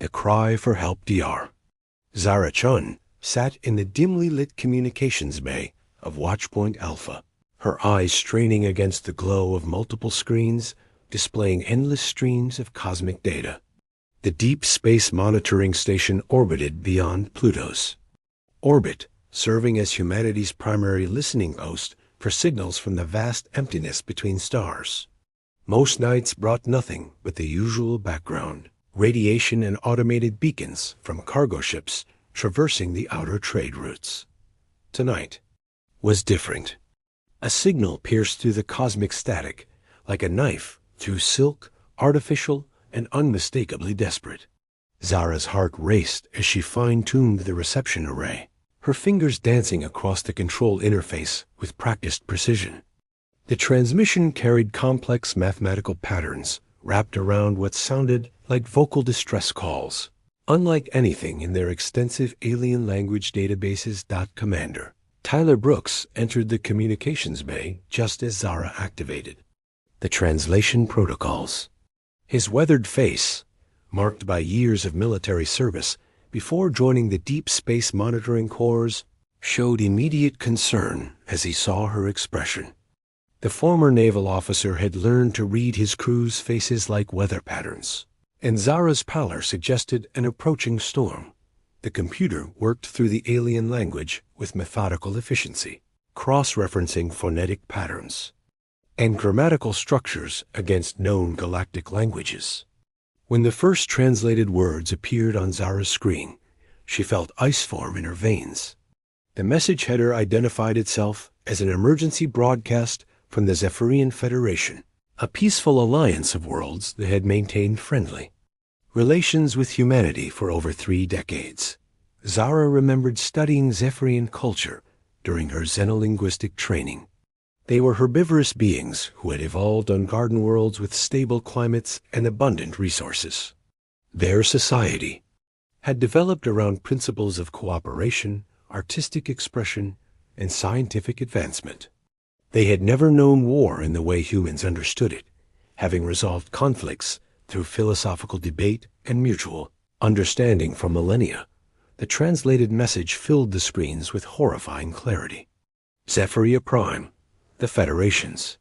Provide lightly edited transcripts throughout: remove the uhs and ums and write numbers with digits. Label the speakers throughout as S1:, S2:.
S1: The cry for help DR. Zara Chun sat in the dimly lit communications bay of Watchpoint Alpha, her eyes straining against the glow of multiple screens displaying endless streams of cosmic data. The Deep Space Monitoring Station orbited beyond Pluto's orbit, serving as humanity's primary listening post for signals from the vast emptiness between stars. Most nights brought nothing but the usual background, radiation and automated beacons from cargo ships traversing the outer trade routes. Tonight was different. A signal pierced through the cosmic static, like a knife through silk, artificial and unmistakably desperate. Zara's heart raced as she fine-tuned the reception array, her fingers dancing across the control interface with practiced precision. The transmission carried complex mathematical patterns wrapped around what sounded like vocal distress calls, unlike anything in their extensive alien language databases. Commander Tyler Brooks entered the communications bay just as Zara activated the translation protocols. His weathered face, marked by years of military service before joining the Deep Space Monitoring Corps, showed immediate concern as he saw her expression. The former naval officer had learned to read his crew's faces like weather patterns, and Zara's pallor suggested an approaching storm. The computer worked through the alien language with methodical efficiency, cross-referencing phonetic patterns and grammatical structures against known galactic languages. When the first translated words appeared on Zara's screen, she felt ice form in her veins. The message header identified itself as an emergency broadcast from the Zephyrian Federation, a peaceful alliance of worlds that had maintained friendly relations with humanity for over 3 decades. Zara remembered studying Zephyrian culture during her xenolinguistic training. They were herbivorous beings who had evolved on garden worlds with stable climates and abundant resources. Their society had developed around principles of cooperation, artistic expression, and scientific advancement. They had never known war in the way humans understood it, having resolved conflicts through philosophical debate and mutual understanding for millennia. The translated message filled the screens with horrifying clarity. Zephyria Prime, the Federation's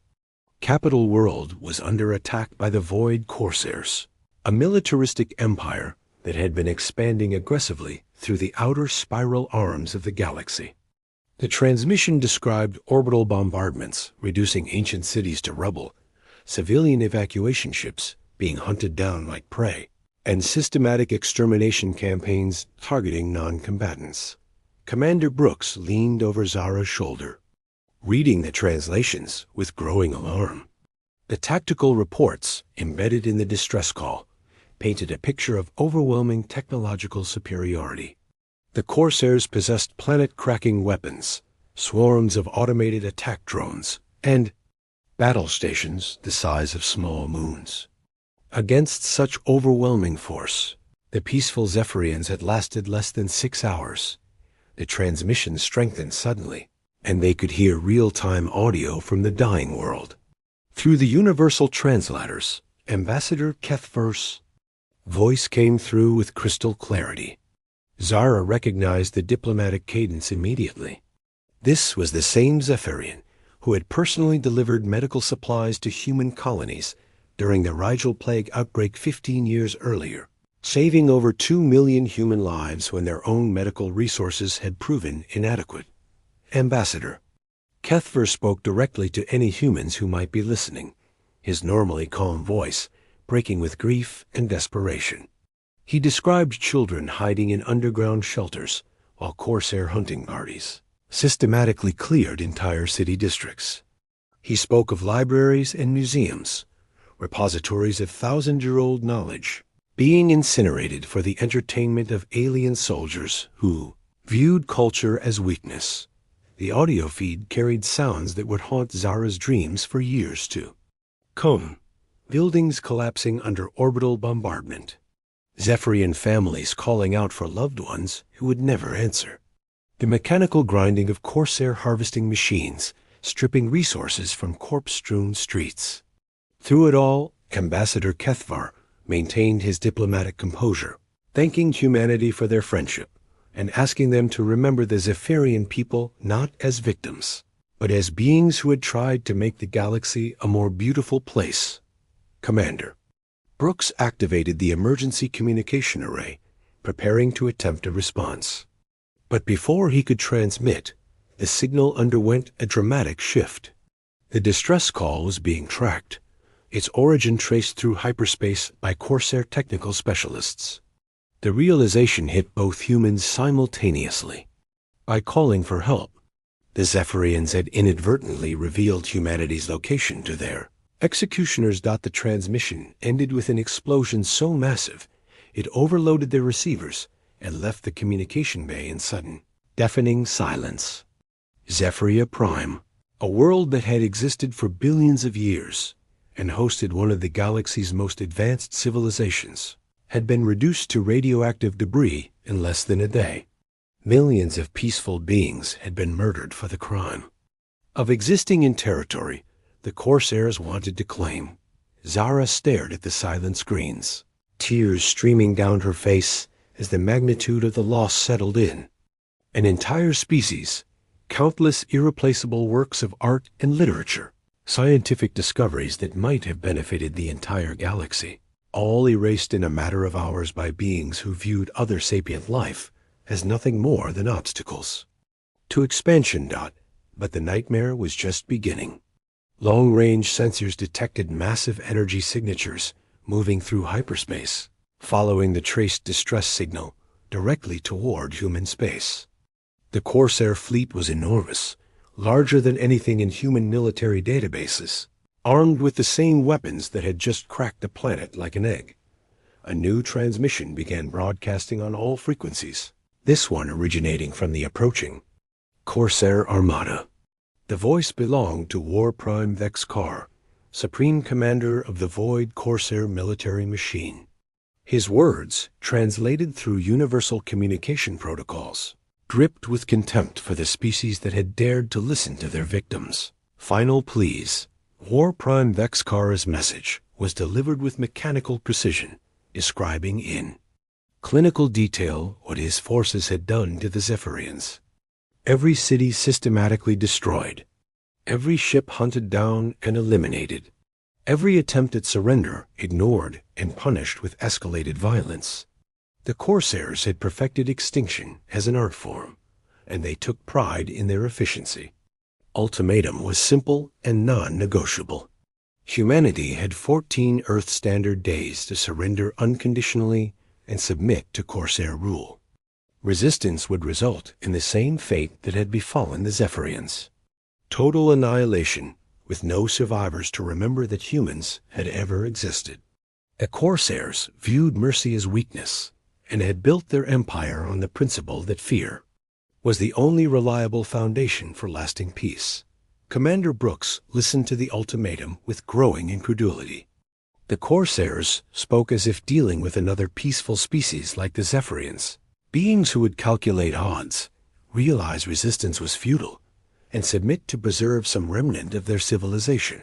S1: capital world, was under attack by the Void Corsairs, a militaristic empire that had been expanding aggressively through the outer spiral arms of the galaxy. The transmission described orbital bombardments, reducing ancient cities to rubble, civilian evacuation ships being hunted down like prey, and systematic extermination campaigns targeting non-combatants. Commander Brooks leaned over Zara's shoulder, reading the translations with growing alarm. The tactical reports embedded in the distress call painted a picture of overwhelming technological superiority. The Corsairs possessed planet-cracking weapons, swarms of automated attack drones, and battle stations the size of small moons. Against such overwhelming force, the peaceful Zephyrians had lasted less than 6 hours. The transmission strengthened suddenly, and they could hear real-time audio from the dying world. Through the universal translators, Ambassador Kethver's voice came through with crystal clarity. Zara recognized the diplomatic cadence immediately. This was the same Zephyrian who had personally delivered medical supplies to human colonies during the Rigel Plague outbreak 15 years earlier, saving over 2 million human lives when their own medical resources had proven inadequate. Ambassador Kethver spoke directly to any humans who might be listening, his normally calm voice breaking with grief and desperation. He described children hiding in underground shelters while Corsair hunting parties systematically cleared entire city districts. He spoke of libraries and museums, repositories of thousand-year-old knowledge, being incinerated for the entertainment of alien soldiers who viewed culture as weakness. The audio feed carried sounds that would haunt Zara's dreams for years to come. Buildings collapsing under orbital bombardment. Zephyrian families calling out for loved ones who would never answer. The mechanical grinding of Corsair harvesting machines, stripping resources from corpse-strewn streets. Through it all, Ambassador Kethvar maintained his diplomatic composure. thanking humanity for their friendship and asking them to remember the Zephyrian people not as victims, but as beings who had tried to make the galaxy a more beautiful place. Commander Brooks activated the emergency communication array, preparing to attempt a response. But before he could transmit, the signal underwent a dramatic shift. The distress call was being tracked, its origin traced through hyperspace by Corsair technical specialists. The realization hit both humans simultaneously. By calling for help, the Zephyrians had inadvertently revealed humanity's location to their executioners. The transmission ended with an explosion so massive it overloaded their receivers and left the communication bay in sudden, deafening silence. Zephyria Prime, a world that had existed for billions of years and hosted one of the galaxy's most advanced civilizations, had been reduced to radioactive debris in less than a day. Millions of peaceful beings had been murdered for the crime of existing in territory the Corsairs wanted to claim. Zara stared at the silent screens, tears streaming down her face as the magnitude of the loss settled in. An entire species, countless irreplaceable works of art and literature, scientific discoveries that might have benefited the entire galaxy, all erased in a matter of hours by beings who viewed other sapient life as nothing more than obstacles to expansion. But the nightmare was just beginning. Long-range sensors detected massive energy signatures moving through hyperspace, following the traced distress signal directly toward human space. The Corsair fleet was enormous, larger than anything in human military databases, armed with the same weapons that had just cracked a planet like an egg. A new transmission began broadcasting on all frequencies, this one originating from the approaching Corsair Armada. The voice belonged to War Prime Vex Carr, Supreme Commander of the Void Corsair military machine. His words, translated through universal communication protocols, dripped with contempt for the species that had dared to listen to their victims. Final pleas. War Prime Vex Carr's message was delivered with mechanical precision, describing in clinical detail what his forces had done to the Zephyrians. Every city systematically destroyed, every ship hunted down and eliminated, every attempt at surrender ignored and punished with escalated violence. The Corsairs had perfected extinction as an art form, and they took pride in their efficiency. Ultimatum was simple and non-negotiable. Humanity had 14 Earth Standard days to surrender unconditionally and submit to Corsair rule. Resistance would result in the same fate that had befallen the Zephyrians. Total annihilation, with no survivors to remember that humans had ever existed. The Corsairs viewed mercy as weakness and had built their empire on the principle that fear was the only reliable foundation for lasting peace. Commander Brooks listened to the ultimatum with growing incredulity. The Corsairs spoke as if dealing with another peaceful species like the Zephyrians, beings who would calculate odds, realize resistance was futile, and submit to preserve some remnant of their civilization.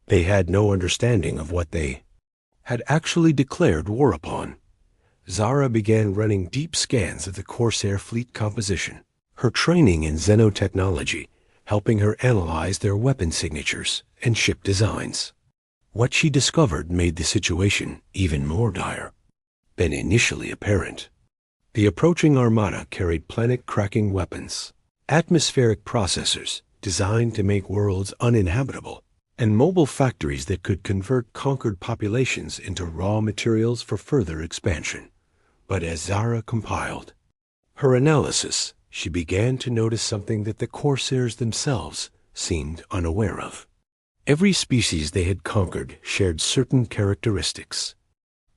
S1: They had no understanding of what they had actually declared war upon. Zara began running deep scans of the Corsair fleet composition, her training in xenotechnology helping her analyze their weapon signatures and ship designs. What she discovered made the situation even more dire than initially apparent. The approaching armada carried planet-cracking weapons, atmospheric processors designed to make worlds uninhabitable, and mobile factories that could convert conquered populations into raw materials for further expansion. But as Zara compiled her analysis, she began to notice something that the Corsairs themselves seemed unaware of. Every species they had conquered shared certain characteristics.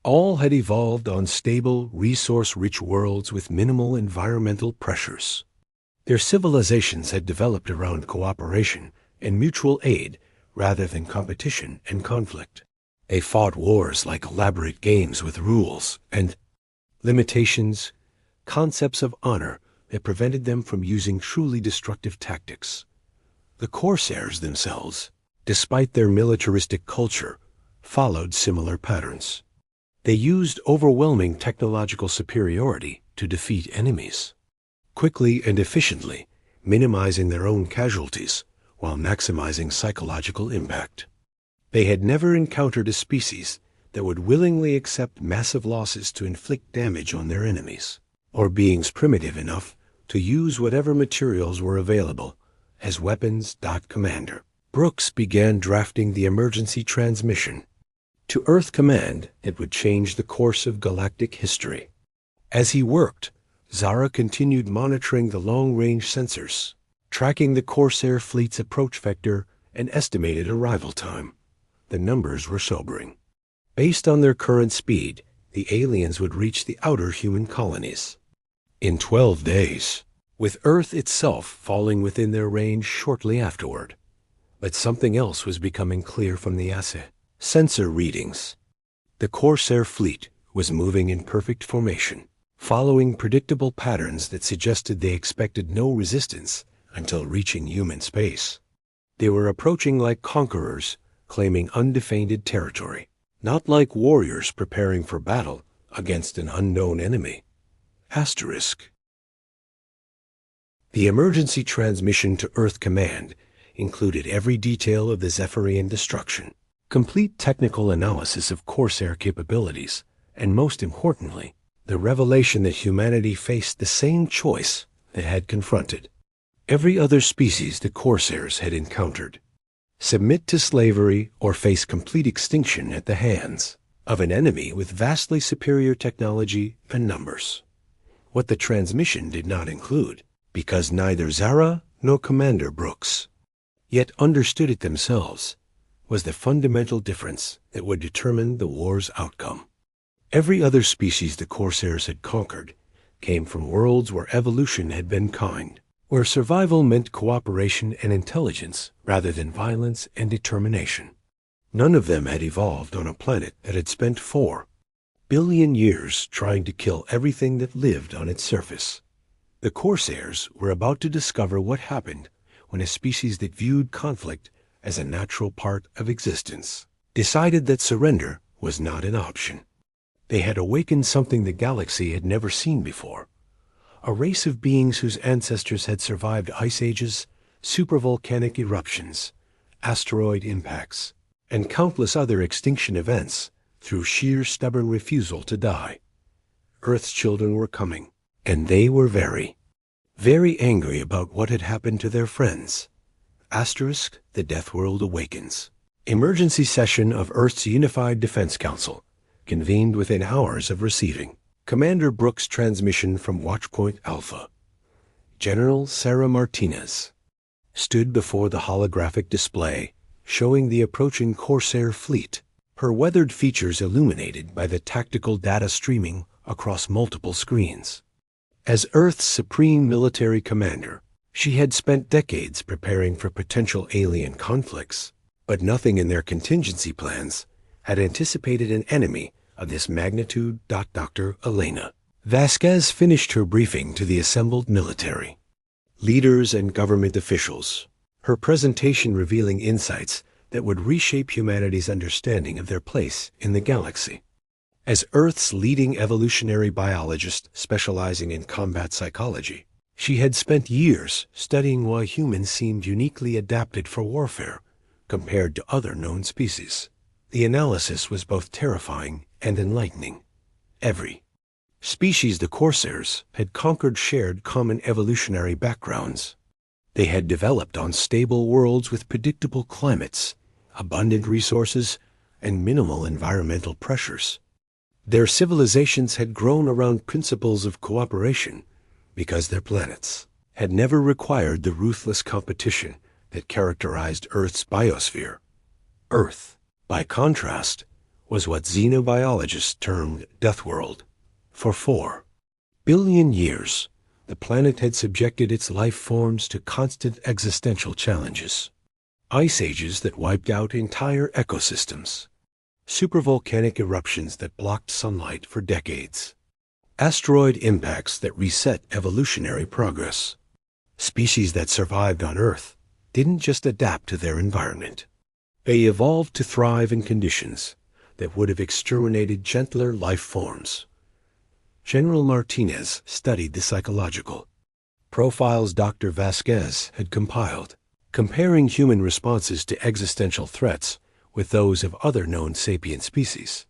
S1: All had evolved on stable, resource-rich worlds with minimal environmental pressures. Their civilizations had developed around cooperation and mutual aid rather than competition and conflict. They fought wars like elaborate games with rules and limitations, concepts of honor that prevented them from using truly destructive tactics. The Corsairs themselves, despite their militaristic culture, followed similar patterns. They used overwhelming technological superiority to defeat enemies, quickly and efficiently, minimizing their own casualties while maximizing psychological impact. They had never encountered a species that would willingly accept massive losses to inflict damage on their enemies, or beings primitive enough to use whatever materials were available as weapons. Commander Brooks began drafting the emergency transmission. To Earth Command, it would change the course of galactic history. As he worked, Zara continued monitoring the long-range sensors, tracking the Corsair fleet's approach vector and estimated arrival time. The numbers were sobering. Based on their current speed, the aliens would reach the outer human colonies in 12 days, with Earth itself falling within their range shortly afterward. But something else was becoming clear from the assay. Sensor readings. The Corsair fleet was moving in perfect formation, following predictable patterns that suggested they expected no resistance until reaching human space. They were approaching like conquerors, claiming undefended territory, not like warriors preparing for battle against an unknown enemy. Asterisk. The emergency transmission to Earth Command included every detail of the Zephyrian destruction, complete technical analysis of Corsair capabilities, and most importantly, the revelation that humanity faced the same choice that had confronted every other species the Corsairs had encountered: submit to slavery or face complete extinction at the hands of an enemy with vastly superior technology and numbers. What the transmission did not include, because neither Zara nor Commander Brooks yet understood it themselves, was the fundamental difference that would determine the war's outcome. Every other species the Corsairs had conquered came from worlds where evolution had been kind, where survival meant cooperation and intelligence rather than violence and determination. None of them had evolved on a planet that had spent 4 billion years trying to kill everything that lived on its surface. The Corsairs were about to discover what happened when a species that viewed conflict as a natural part of existence decided that surrender was not an option. They had awakened something the galaxy had never seen before: a race of beings whose ancestors had survived ice ages, supervolcanic eruptions, asteroid impacts, and countless other extinction events through sheer stubborn refusal to die. Earth's children were coming, and they were very angry about what had happened to their friends. Asterisk, the Death World awakens. Emergency session of Earth's Unified Defense Council, convened within hours of receiving Commander Brooks' transmission from Watchpoint Alpha. General Sarah Martinez stood before the holographic display showing the approaching Corsair fleet, her weathered features illuminated by the tactical data streaming across multiple screens. As Earth's supreme military commander, she had spent decades preparing for potential alien conflicts, but nothing in their contingency plans had anticipated an enemy of this magnitude. Dr. Elena Vasquez finished her briefing to the assembled military leaders and government officials, her presentation revealing insights that would reshape humanity's understanding of their place in the galaxy. As Earth's leading evolutionary biologist specializing in combat psychology, she had spent years studying why humans seemed uniquely adapted for warfare compared to other known species. The analysis was both terrifying and enlightening. Every species the Corsairs had conquered shared common evolutionary backgrounds. They had developed on stable worlds with predictable climates, abundant resources, and minimal environmental pressures. Their civilizations had grown around principles of cooperation because their planets had never required the ruthless competition that characterized Earth's biosphere. Earth, by contrast, was what xenobiologists termed Death World. For 4 billion years, the planet had subjected its life forms to constant existential challenges. Ice ages that wiped out entire ecosystems, supervolcanic eruptions that blocked sunlight for decades, asteroid impacts that reset evolutionary progress. Species that survived on Earth didn't just adapt to their environment. They evolved to thrive in conditions that would have exterminated gentler life forms. General Martinez studied the psychological profiles Dr. Vasquez had compiled, comparing human responses to existential threats with those of other known sapient species.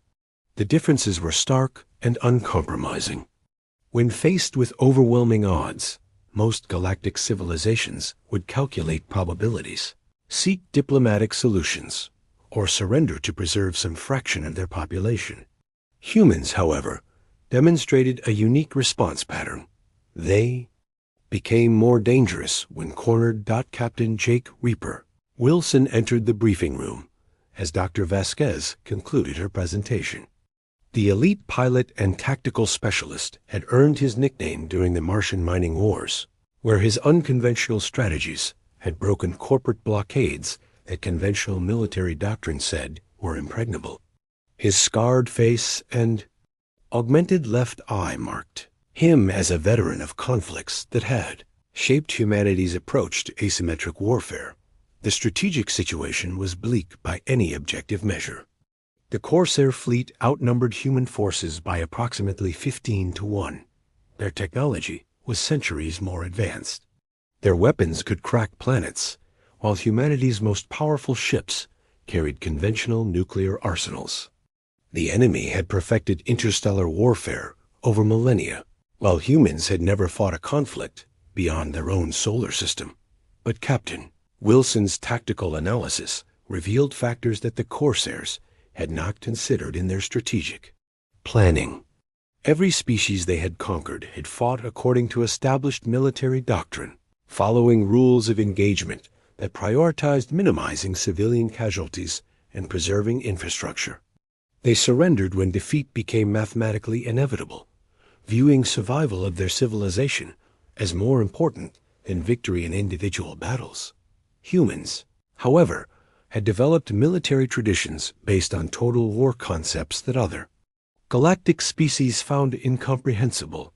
S1: The differences were stark and uncompromising. When faced with overwhelming odds, most galactic civilizations would calculate probabilities, seek diplomatic solutions, or surrender to preserve some fraction of their population. Humans, however, demonstrated a unique response pattern. They became more dangerous when cornered. Captain Jake Reaper Wilson entered the briefing room as Dr. Vasquez concluded her presentation. The elite pilot and tactical specialist had earned his nickname during the Martian mining wars, where his unconventional strategies had broken corporate blockades that conventional military doctrine said were impregnable. His scarred face and augmented left eye marked him as a veteran of conflicts that had shaped humanity's approach to asymmetric warfare. The strategic situation was bleak by any objective measure. The Corsair fleet outnumbered human forces by approximately 15 to 1. Their technology was centuries more advanced. Their weapons could crack planets, while humanity's most powerful ships carried conventional nuclear arsenals. The enemy had perfected interstellar warfare over millennia, while humans had never fought a conflict beyond their own solar system. But Captain Wilson's tactical analysis revealed factors that the Corsairs had not considered in their strategic planning. Every species they had conquered had fought according to established military doctrine, following rules of engagement that prioritized minimizing civilian casualties and preserving infrastructure. They surrendered when defeat became mathematically inevitable, viewing survival of their civilization as more important than victory in individual battles. Humans, however, had developed military traditions based on total war concepts that other galactic species found incomprehensible.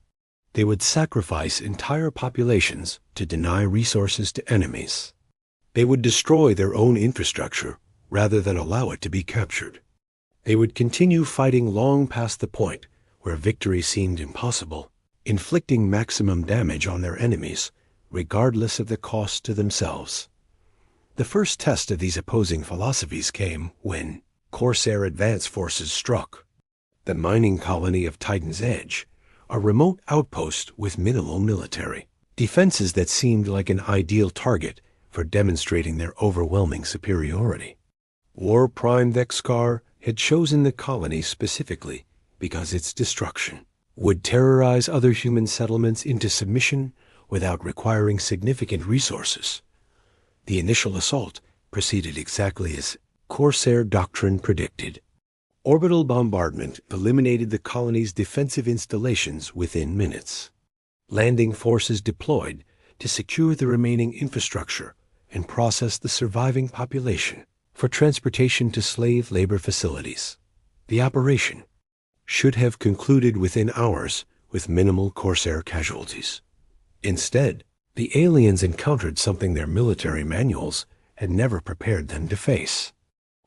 S1: They would sacrifice entire populations to deny resources to enemies. They would destroy their own infrastructure rather than allow it to be captured. They would continue fighting long past the point where victory seemed impossible, inflicting maximum damage on their enemies, regardless of the cost to themselves. The first test of these opposing philosophies came when Corsair advance forces struck the mining colony of Titan's Edge, a remote outpost with minimal military defenses that seemed like an ideal target for demonstrating their overwhelming superiority. War Prime Vexcar had chosen the colony specifically because its destruction would terrorize other human settlements into submission without requiring significant resources. The initial assault proceeded exactly as Corsair doctrine predicted. Orbital bombardment eliminated the colony's defensive installations within minutes. Landing forces deployed to secure the remaining infrastructure and process the surviving population for transportation to slave labor facilities. The operation should have concluded within hours with minimal Corsair casualties. Instead, the aliens encountered something their military manuals had never prepared them to face.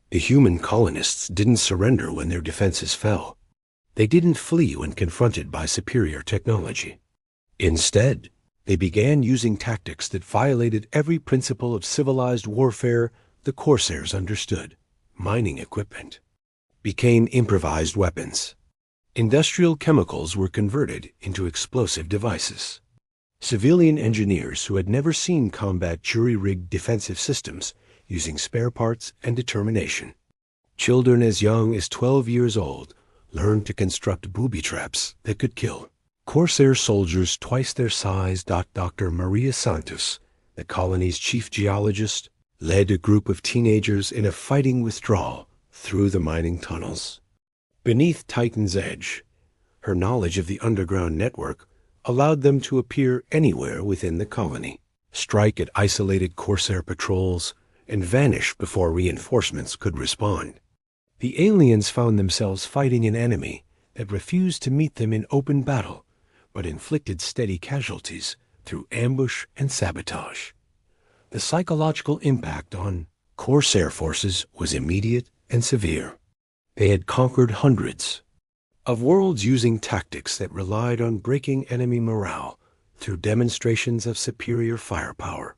S1: The human colonists didn't surrender when their defenses fell. They didn't flee when confronted by superior technology. Instead, they began using tactics that violated every principle of civilized warfare the Corsairs understood. Mining equipment became improvised weapons. Industrial chemicals were converted into explosive devices. Civilian engineers who had never seen combat jury-rigged defensive systems using spare parts and determination. Children as young as 12 years old learned to construct booby traps that could kill. Corsair soldiers twice their size. Dr. Maria Santos, the colony's chief geologist, led a group of teenagers in a fighting withdrawal through the mining tunnels. Beneath Titan's Edge, her knowledge of the underground network allowed them to appear anywhere within the colony, strike at isolated Corsair patrols, and vanish before reinforcements could respond. The aliens found themselves fighting an enemy that refused to meet them in open battle, but inflicted steady casualties through ambush and sabotage. The psychological impact on Corsair forces was immediate and severe. They had conquered hundreds of worlds using tactics that relied on breaking enemy morale through demonstrations of superior firepower.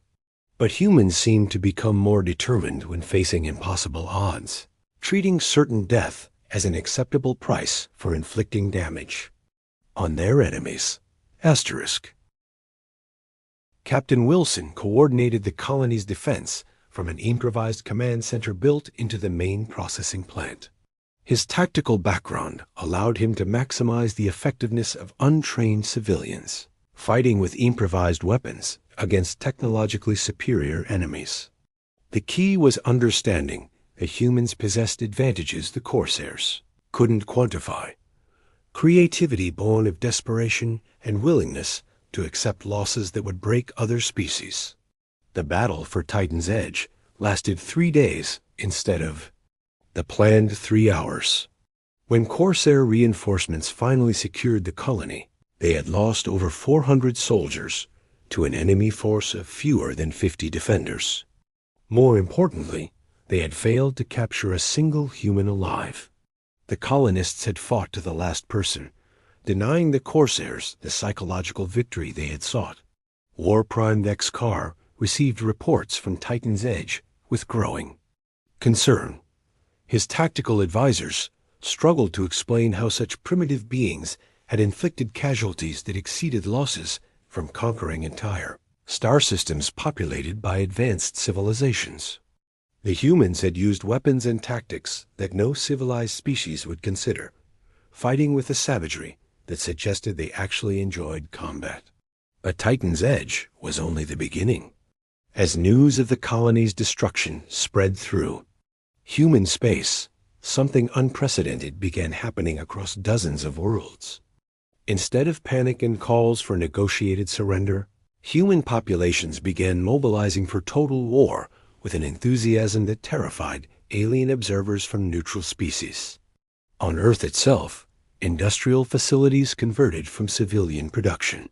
S1: But humans seemed to become more determined when facing impossible odds, treating certain death as an acceptable price for inflicting damage on their enemies. Asterisk. Captain Wilson coordinated the colony's defense from an improvised command center built into the main processing plant. His tactical background allowed him to maximize the effectiveness of untrained civilians, fighting with improvised weapons against technologically superior enemies. The key was understanding that humans possessed advantages the Corsairs couldn't quantify. Creativity born of desperation and willingness to accept losses that would break other species. The battle for Titan's Edge lasted 3 days instead of the planned 3 hours. When Corsair reinforcements finally secured the colony, they had lost over 400 soldiers to an enemy force of fewer than 50 defenders. More importantly, they had failed to capture a single human alive. The colonists had fought to the last person, denying the Corsairs the psychological victory they had sought. War-primed X-Car received reports from Titan's Edge with growing concern. His tactical advisors struggled to explain how such primitive beings had inflicted casualties that exceeded losses from conquering entire star systems populated by advanced civilizations. The humans had used weapons and tactics that no civilized species would consider, fighting with a savagery that suggested they actually enjoyed combat. But Titan's Edge was only the beginning. As news of the colony's destruction spread through human space, something unprecedented began happening across dozens of worlds. Instead of panic and calls for negotiated surrender, human populations began mobilizing for total war with an enthusiasm that terrified alien observers from neutral species. On Earth itself, industrial facilities converted from civilian production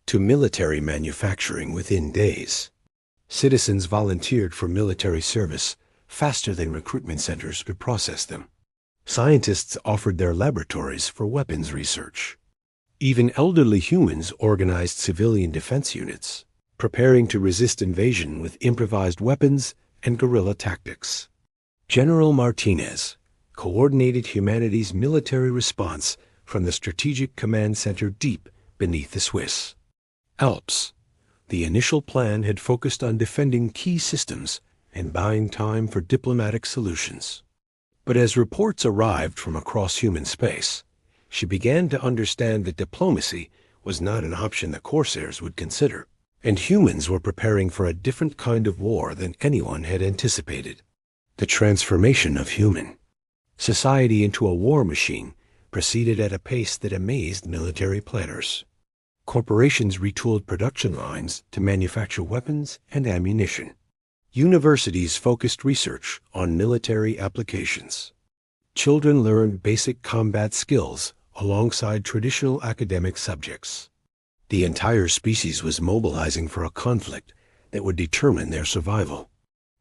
S1: to military manufacturing within days. Citizens volunteered for military service faster than recruitment centers could process them. Scientists offered their laboratories for weapons research. Even elderly humans organized civilian defense units, preparing to resist invasion with improvised weapons and guerrilla tactics. General Martinez coordinated humanity's military response from the Strategic Command Center deep beneath the Swiss Alps. The initial plan had focused on defending key systems and buying time for diplomatic solutions. But as reports arrived from across human space, she began to understand that diplomacy was not an option the Corsairs would consider, and humans were preparing for a different kind of war than anyone had anticipated. The transformation of human society into a war machine proceeded at a pace that amazed military planners. Corporations retooled production lines to manufacture weapons and ammunition. Universities focused research on military applications. Children learned basic combat skills alongside traditional academic subjects. The entire species was mobilizing for a conflict that would determine their survival.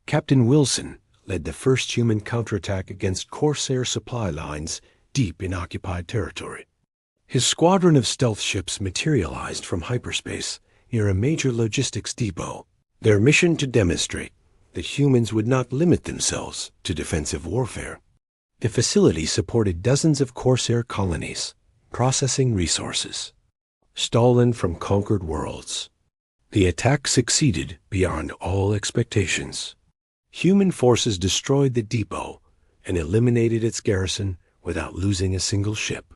S1: Captain Wilson led the first human counterattack against Corsair supply lines deep in occupied territory. His squadron of stealth ships materialized from hyperspace near a major logistics depot, their mission to demonstrate that humans would not limit themselves to defensive warfare. The facility supported dozens of Corsair colonies, processing resources stolen from conquered worlds. The attack succeeded beyond all expectations. Human forces destroyed the depot and eliminated its garrison without losing a single ship.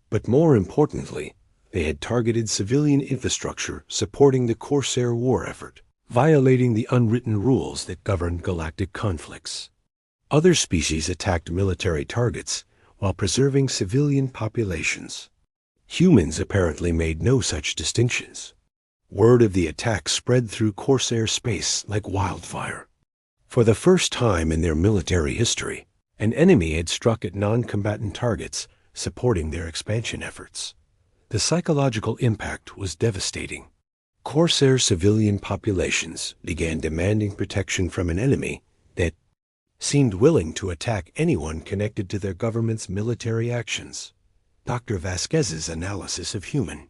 S1: But more importantly, they had targeted civilian infrastructure supporting the Corsair war effort, violating the unwritten rules that govern galactic conflicts. Other species attacked military targets while preserving civilian populations. Humans apparently made no such distinctions. Word of the attack spread through Corsair space like wildfire. For the first time in their military history, an enemy had struck at non-combatant targets, supporting their expansion efforts. The psychological impact was devastating. Corsair civilian populations began demanding protection from an enemy that seemed willing to attack anyone connected to their government's military actions. Dr. Vasquez's analysis of human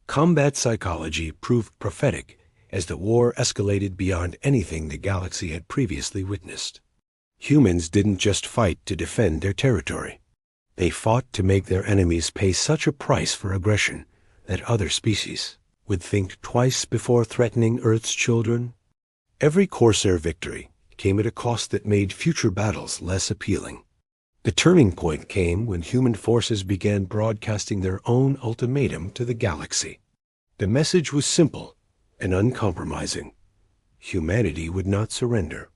S1: combat psychology proved prophetic as the war escalated beyond anything the galaxy had previously witnessed. Humans didn't just fight to defend their territory. They fought to make their enemies pay such a price for aggression that other species would think twice before threatening Earth's children. Every Corsair victory came at a cost that made future battles less appealing. The turning point came when human forces began broadcasting their own ultimatum to the galaxy. The message was simple and uncompromising. Humanity would not surrender,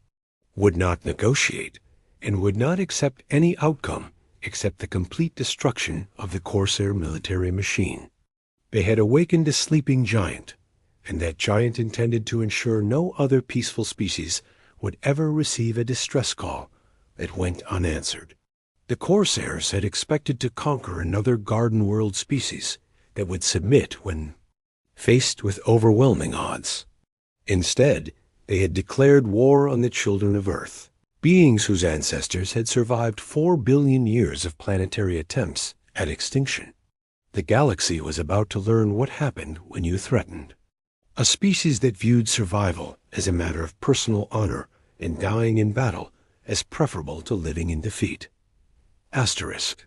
S1: would not negotiate, and would not accept any outcome except the complete destruction of the Corsair military machine. They had awakened a sleeping giant, and that giant intended to ensure no other peaceful species would ever receive a distress call that went unanswered. The Corsairs had expected to conquer another Garden World species that would submit when faced with overwhelming odds. Instead, they had declared war on the children of Earth, beings whose ancestors had survived 4 billion years of planetary attempts at extinction. The galaxy was about to learn what happened when you threatened. A species that viewed survival as a matter of personal honor and dying in battle as preferable to living in defeat. Asterisk.